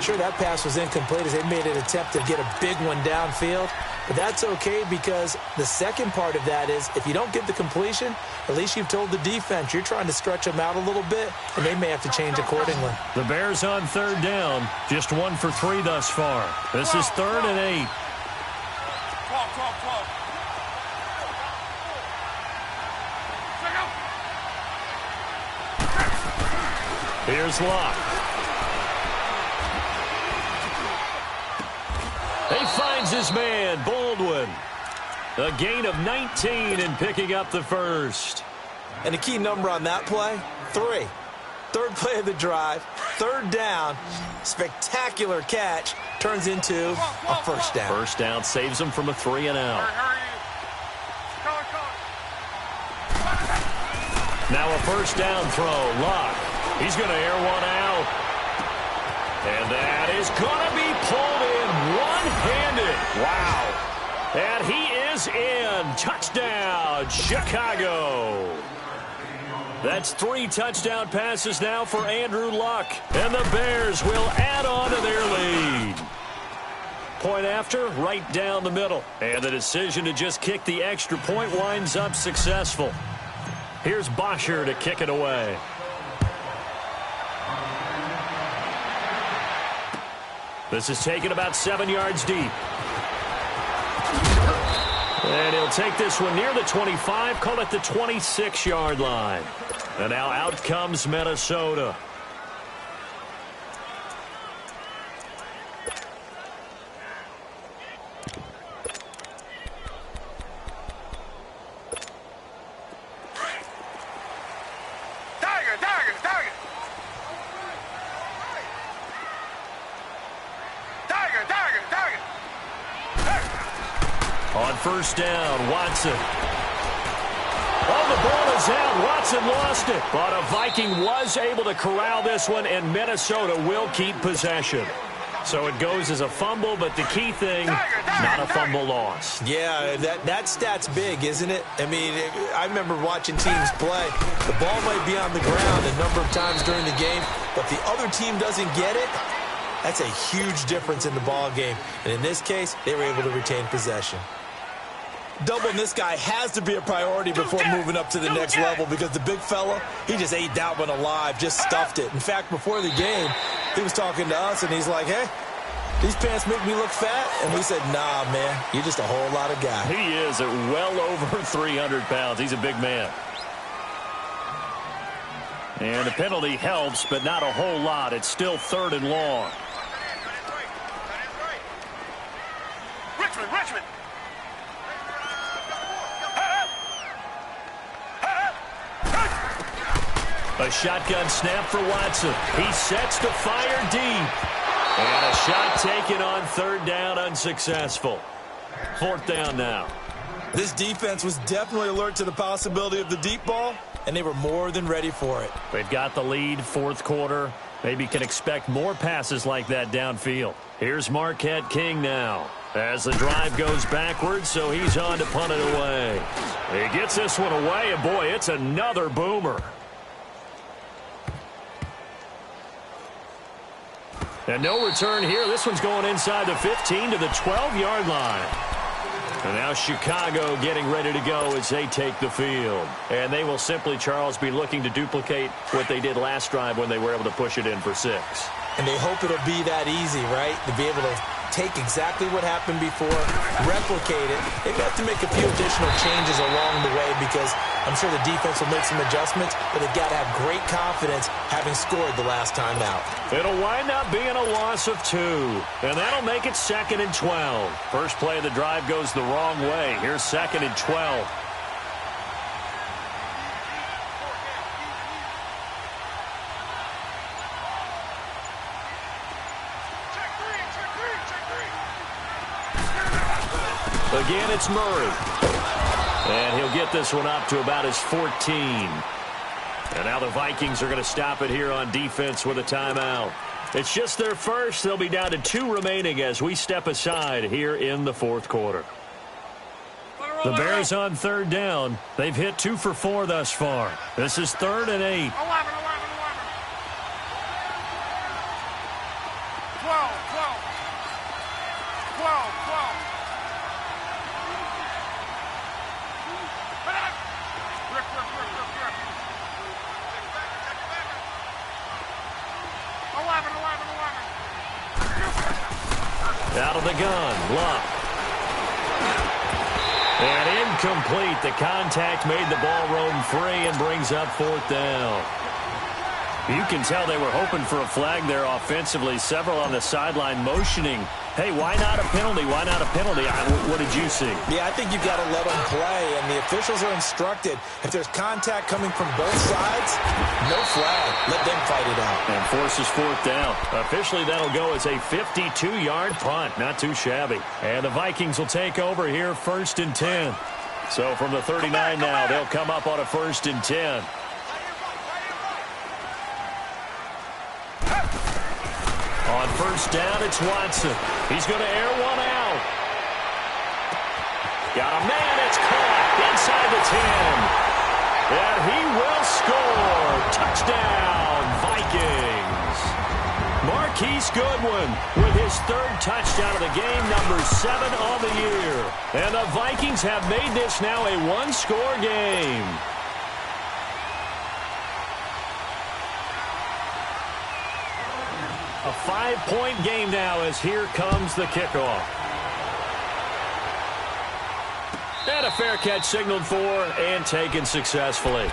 Sure, that pass was incomplete as they made an attempt to get a big one downfield. But that's okay because the second part of that is if you don't get the completion, at least you've told the defense you're trying to stretch them out a little bit, and they may have to change accordingly. The Bears on 3rd down. Just 1 for 3 thus far. This is 3rd and 8. Here's Luck. He finds his man, Baldwin. A gain of 19 and picking up the first. And the key number on that play, 3. 3rd play of the drive, 3rd down, spectacular catch, turns into a first down. First down saves him from a 3 and out. Now a first down throw, Luck. He's going to air one out. And that is going to be pulled in one-handed. Wow. And he is in. Touchdown, Chicago. That's 3 touchdown passes now for Andrew Luck. And the Bears will add on to their lead. Point after, right down the middle. And the decision to just kick the extra point winds up successful. Here's Bosher to kick it away. This is taken about 7 yards deep. And he'll take this one near the 25, call it the 26-yard line. And now out comes Minnesota. On first down, Watson. Oh, the ball is out. Watson lost it. But a Viking was able to corral this one, and Minnesota will keep possession. So it goes as a fumble, but the key thing, not a fumble loss. Yeah, that stat's big, isn't it? I mean, I remember watching teams play. The ball might be on the ground a number of times during the game, but the other team doesn't get it. That's a huge difference in the ball game. And in this case, they were able to retain possession. Doubling this guy has to be a priority before moving up to the next level because the big fella, he just ate that one alive, just stuffed it. In fact, before the game, he was talking to us, and he's like, hey, these pants make me look fat? And we said, nah, man, you're just a whole lot of guy. He is at well over 300 pounds. He's a big man. And the penalty helps, but not a whole lot. It's still 3rd and long. Richmond. A shotgun snap for Watson. He sets to fire deep. And a shot taken on 3rd down, unsuccessful. 4th down now. This defense was definitely alert to the possibility of the deep ball, and they were more than ready for it. They've got the lead, 4th quarter. Maybe can expect more passes like that downfield. Here's Marquette King now. As the drive goes backwards, so he's on to punt it away. He gets this one away, and boy, it's another boomer. And no return here. This one's going inside the 15 to the 12-yard line. And now Chicago getting ready to go as they take the field. And they will simply, Charles, be looking to duplicate what they did last drive when they were able to push it in for 6. And they hope it'll be that easy, right? To be able to take exactly what happened before, replicate it. They have to make a few additional changes along the way because I'm sure the defense will make some adjustments, but they've got to have great confidence having scored the last time out. It'll wind up being a loss of 2, and that'll make it 2nd and 12. First play of the drive goes the wrong way. Here's 2nd and 12. Again, it's Murray. And he'll get this one up to about his 14. And now the Vikings are going to stop it here on defense with a timeout. It's just their first. They'll be down to 2 remaining as we step aside here in the 4th quarter. The Bears on 3rd down. They've hit 2 for 4 thus far. This is 3rd and 8. 11. Out of the gun, Luck. And incomplete. The contact made the ball roam free and brings up 4th down. You can tell they were hoping for a flag there offensively. Several on the sideline motioning. Hey, why not a penalty? Why not a penalty? What did you see? Yeah, I think you've got to let them play, and the officials are instructed. If there's contact coming from both sides, no flag. Let them fight it out. And forces 4th down. Officially, that'll go as a 52-yard punt. Not too shabby. And the Vikings will take over here 1st and 10. So from the 39 now, they'll come up on a 1st and 10. On 1st down, it's Watson. He's going to air one out. Got a man. It's caught inside the 10. And he will score. Touchdown, Vikings. Marquise Goodwin with his 3rd touchdown of the game, number 7 on the year. And the Vikings have made this now a 1-score game. A 5-point game now as here comes the kickoff. And a fair catch signaled for and taken successfully.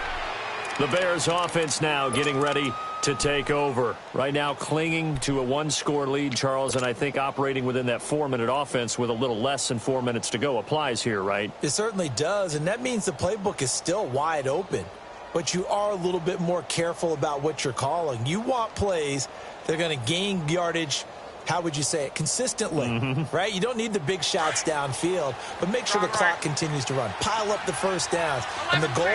The Bears offense now getting ready to take over. Right now clinging to a 1-score lead, Charles, and I think operating within that 4-minute offense with a little less than 4 minutes to go applies here, right? It certainly does, and that means the playbook is still wide open. But you are a little bit more careful about what you're calling. You want plays that are going to gain yardage, how would you say it, consistently, right? You don't need the big shots downfield, but make sure the clock continues to run. Pile up the first downs. And the goal,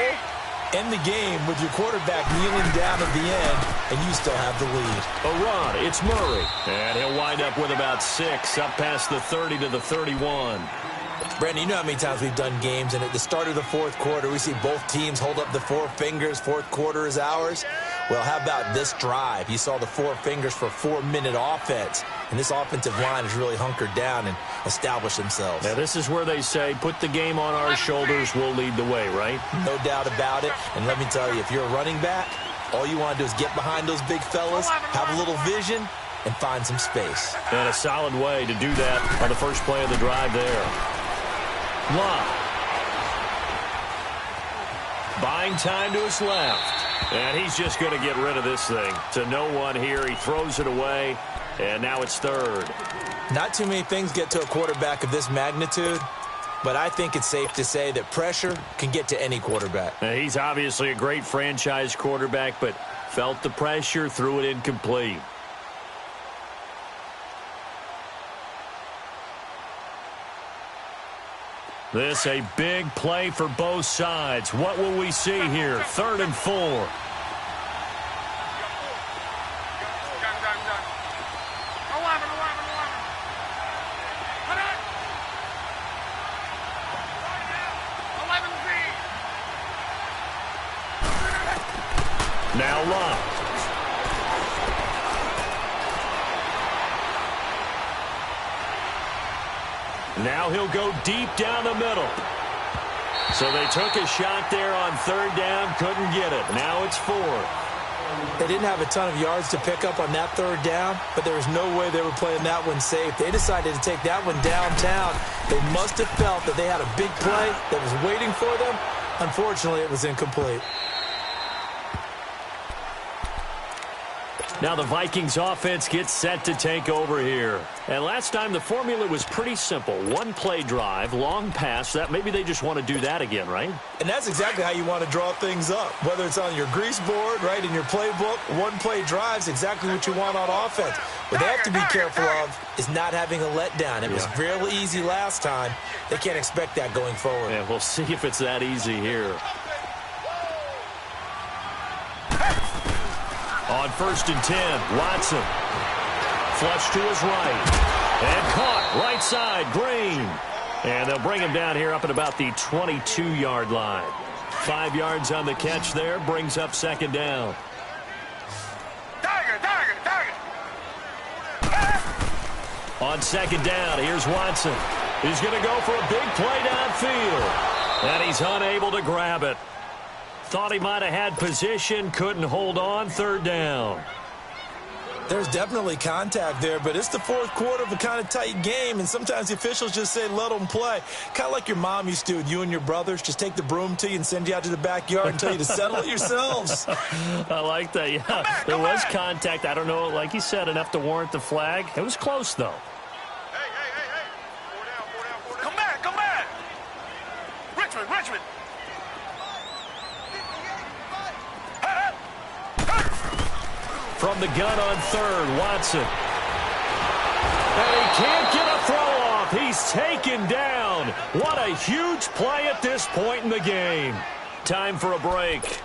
end the game with your quarterback kneeling down at the end, and you still have the lead. A run, it's Murray. And he'll wind up with about 6, up past the 30 to the 31. Brandon, you know how many times we've done games, and at the start of the 4th quarter, we see both teams hold up the 4 fingers, 4th quarter is ours. Well, how about this drive? You saw the 4 fingers for 4-minute offense, and this offensive line has really hunkered down and established themselves. Now, this is where they say, put the game on our shoulders, we'll lead the way, right? No doubt about it, and let me tell you, if you're a running back, all you want to do is get behind those big fellas, have a little vision, and find some space. And a solid way to do that on the first play of the drive there. Luck. Buying time to his left. And he's just going to get rid of this thing. To no one here. He throws it away. And now it's 3rd. Not too many things get to a quarterback of this magnitude, but I think it's safe to say that pressure can get to any quarterback. Now, he's obviously a great franchise quarterback, but felt the pressure, threw it incomplete. This a big play for both sides. What will we see here? 3rd and 4. 11. Now Luck. Now he'll go deep down the middle. So they took a shot there on third down, couldn't get it. Now it's 4. They didn't have a ton of yards to pick up on that third down, but there was no way they were playing that one safe. They decided to take that one downtown. They must have felt that they had a big play that was waiting for them. Unfortunately, it was incomplete. Now the Vikings offense gets set to take over here. And last time the formula was pretty simple. One play drive, long pass. That maybe they just want to do that again, right? And that's exactly how you want to draw things up. Whether it's on your grease board, right, in your playbook, one play drive is exactly what you want on offense. What they have to be careful of is not having a letdown. It was real easy last time. They can't expect that going forward. Yeah, we'll see if it's that easy here. On 1st and 10, Watson. Flush to his right. And caught right side, Green. And they'll bring him down here up at about the 22-yard line. 5 yards on the catch there, brings up 2nd down. On 2nd down, here's Watson. He's going to go for a big play downfield. And he's unable to grab it. Thought he might have had position, couldn't hold on, 3rd down. There's definitely contact there, but it's the 4th quarter of a kind of tight game, and sometimes the officials just say, let them play. Kind of like your mom used to with you and your brothers. Just take the broom to you and send you out to the backyard and tell you to settle it yourselves. I like that, yeah. There was contact. I don't know, like you said, enough to warrant the flag. It was close, though. Hey. 4 down. Come back. Richmond. From the gun on 3rd, Watson. And he can't get a throw off. He's taken down. What a huge play at this point in the game. Time for a break.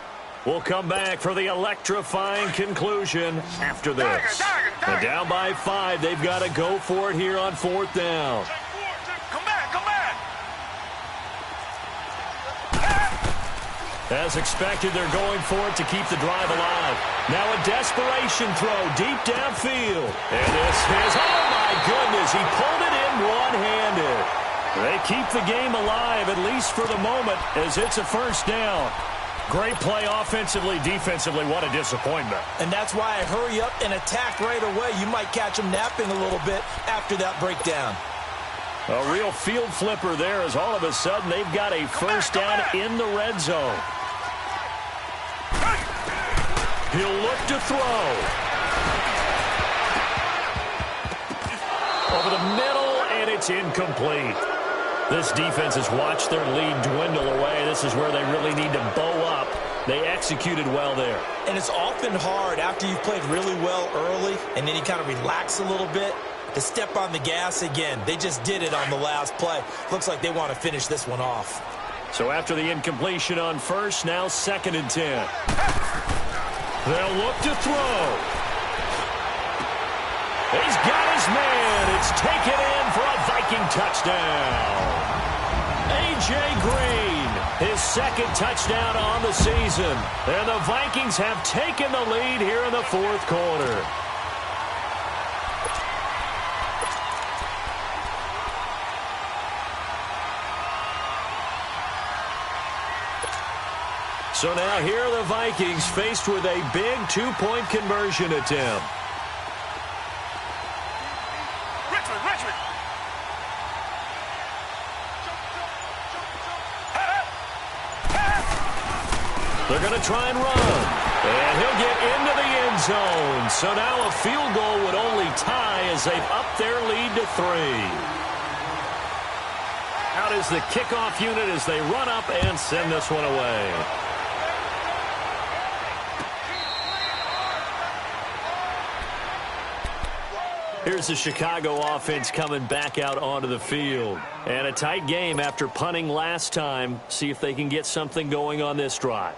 We'll come back for the electrifying conclusion after this. And down by 5, they've got to go for it here on 4th down. Come back. As expected, they're going for it to keep the drive alive. Now a desperation throw deep downfield. And this is, oh my goodness, he pulled it in one-handed. They keep the game alive, at least for the moment, as it's a 1st down. Great play offensively, defensively. What a disappointment. And that's why I hurry up and attack right away. You might catch them napping a little bit after that breakdown. A real field flipper there, as all of a sudden they've got a 1st down in the red zone. He'll look to throw. Over the middle, and it's incomplete. This defense has watched their lead dwindle away. This is where they really need to bow up. They executed well there. And it's often hard after you've played really well early, and then you kind of relax a little bit, to step on the gas again. They just did it on the last play. Looks like they want to finish this one off. So after the incompletion on 1st, now 2nd and 10. They'll look to throw. He's got his man. It's taken in for a Viking touchdown. A.J. Green, his 2nd touchdown on the season. And the Vikings have taken the lead here in the 4th quarter. So now here are the Vikings faced with a big 2-point conversion attempt. Richmond. They're going to try and run. And he'll get into the end zone. So now a field goal would only tie as they've upped their lead to 3. Out is the kickoff unit as they run up and send this one away. Here's the Chicago offense coming back out onto the field. And a tight game after punting last time. See if they can get something going on this drive.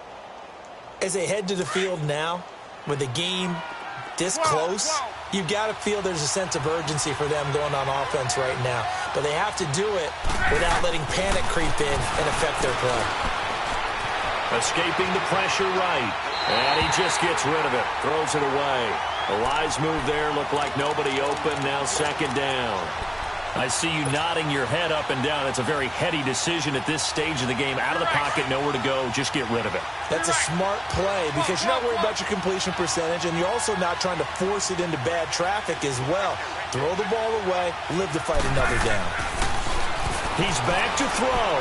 As they head to the field now, with the game this close, you've got to feel there's a sense of urgency for them going on offense right now. But they have to do it without letting panic creep in and affect their play. Escaping the pressure right. And he just gets rid of it. Throws it away. A wise move there. Looked like nobody open. Now 2nd down. I see you nodding your head up and down. It's a very heady decision at this stage of the game. Out of the pocket, nowhere to go. Just get rid of it. That's a smart play because you're not worried about your completion percentage, and you're also not trying to force it into bad traffic as well. Throw the ball away, live to fight another down. He's back to throw.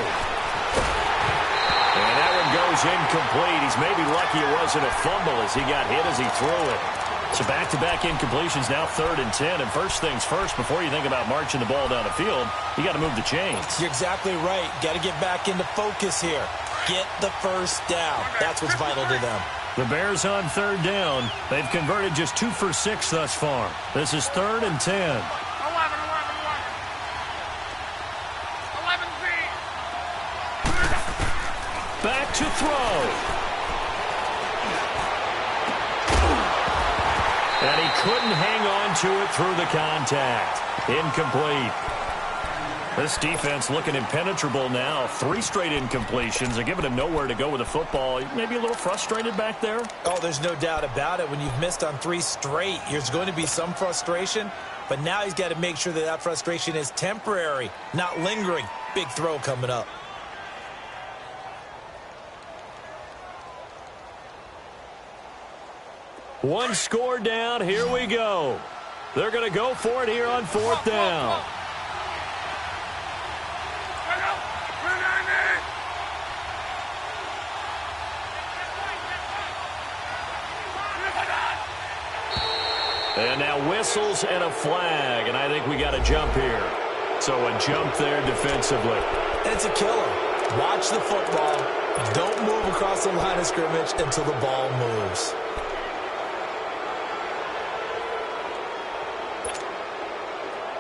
And that one goes incomplete. He's maybe lucky it wasn't a fumble as he got hit as he threw it. So back-to-back incompletions, now 3rd and 10. And first things first, before you think about marching the ball down the field, you got to move the chains. You're exactly right. Got to get back into focus here. Get the first down. That's what's vital to them. The Bears on 3rd down. They've converted just 2 for 6 thus far. This is 3rd and 10. 11. Back to throw. And he couldn't hang on to it through the contact. Incomplete. This defense looking impenetrable now. 3 straight incompletions. They're giving him nowhere to go with the football. Maybe a little frustrated back there. Oh, there's no doubt about it. When you've missed on 3 straight, there's going to be some frustration. But now he's got to make sure that that frustration is temporary, not lingering. Big throw coming up. One score down. Here we go. They're going to go for it here on 4th down. And now whistles and a flag, and I think we got a jump here. So a jump there defensively. And it's a killer. Watch the football. Don't move across the line of scrimmage until the ball moves.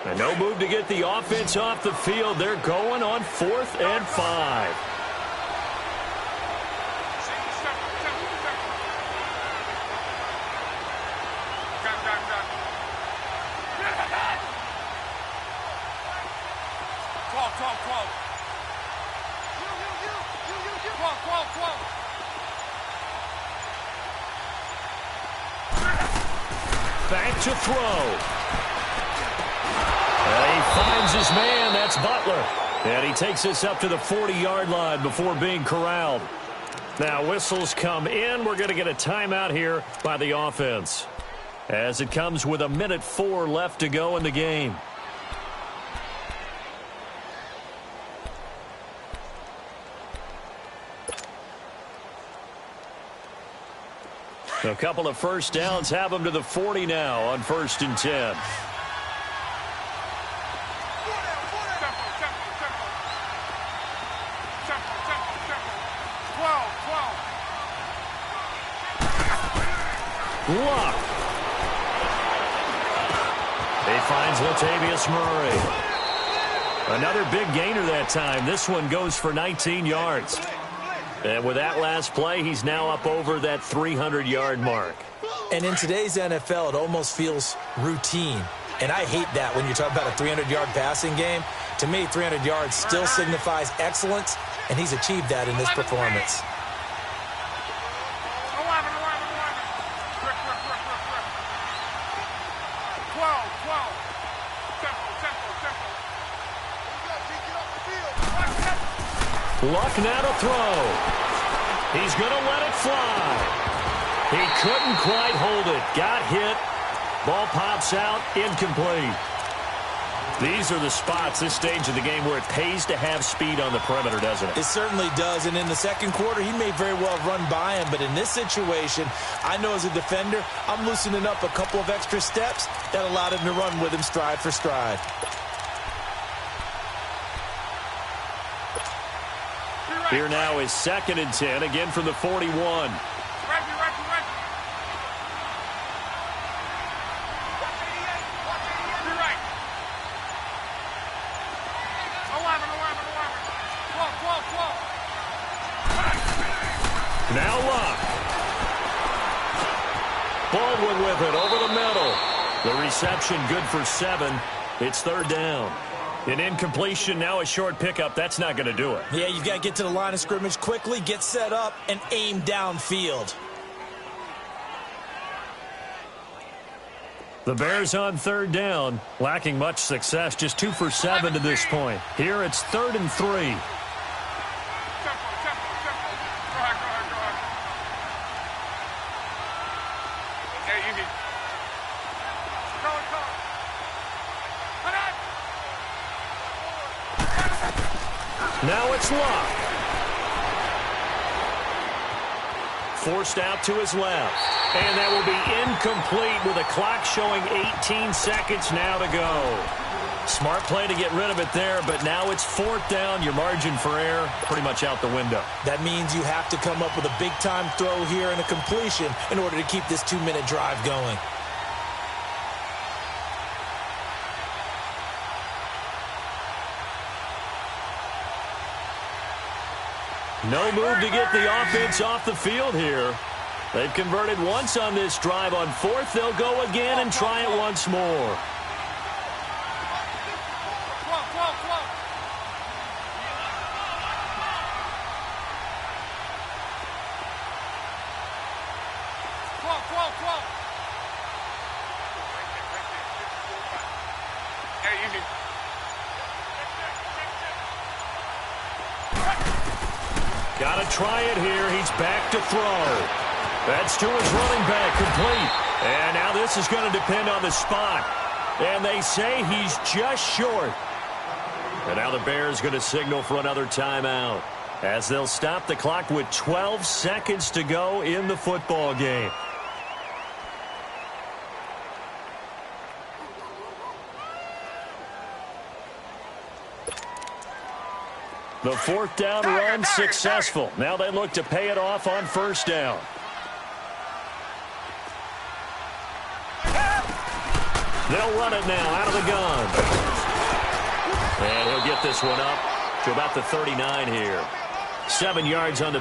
And no move to get the offense off the field. They're going on 4th and 5. Back to throw. And he finds his man. That's Butler. And he takes us up to the 40-yard line before being corralled. Now whistles come in. We're going to get a timeout here by the offense, as it comes with 1:04 left to go in the game. A couple of first downs have them to the 40 now on 1st and 10. Luck. He finds Latavius Murray. Another big gainer that time. This one goes for 19 yards. And with that last play, he's now up over that 300-yard mark. And in today's NFL, it almost feels routine. And I hate that when you're talking about a 300-yard passing game. To me, 300 yards still signifies excellence, and he's achieved that in this performance. Luck now to throw. He's going to let it fly. He couldn't quite hold it. Got hit. Ball pops out. Incomplete. These are the spots, this stage of the game, where it pays to have speed on the perimeter, doesn't it? It certainly does. And in the second quarter, he may very well run by him. But in this situation, I know as a defender, I'm loosening up a couple of extra steps that allowed him to run with him stride for stride. Here now is 2nd and 10, again from the 41. Now Luck. Baldwin with it over the middle. The reception good for 7. It's 3rd down. An incompletion, now a short pickup. That's not going to do it. Yeah, you've got to get to the line of scrimmage quickly, get set up, and aim downfield. The Bears on third down, lacking much success, just 2 for 7 to this point. Here it's 3rd and 3. Go ahead. Hey, you need. Now it's Locke. Forced out to his left. And that will be incomplete with a clock showing 18 seconds now to go. Smart play to get rid of it there, but now it's 4th down. Your margin for error pretty much out the window. That means you have to come up with a big-time throw here and a completion in order to keep this 2-minute drive going. No move to get the offense off the field here. They've converted once on this drive. On 4th, they'll go again and try it once more. Got to try it here. He's back to throw. That's to his running back, complete. And now this is going to depend on the spot. And they say he's just short. And now the Bears going to signal for another timeout as they'll stop the clock with 12 seconds to go in the football game. The 4th down run successful. Now they look to pay it off on 1st down. They'll run it now out of the gun. And he'll get this one up to about the 39 here. 7 yards on the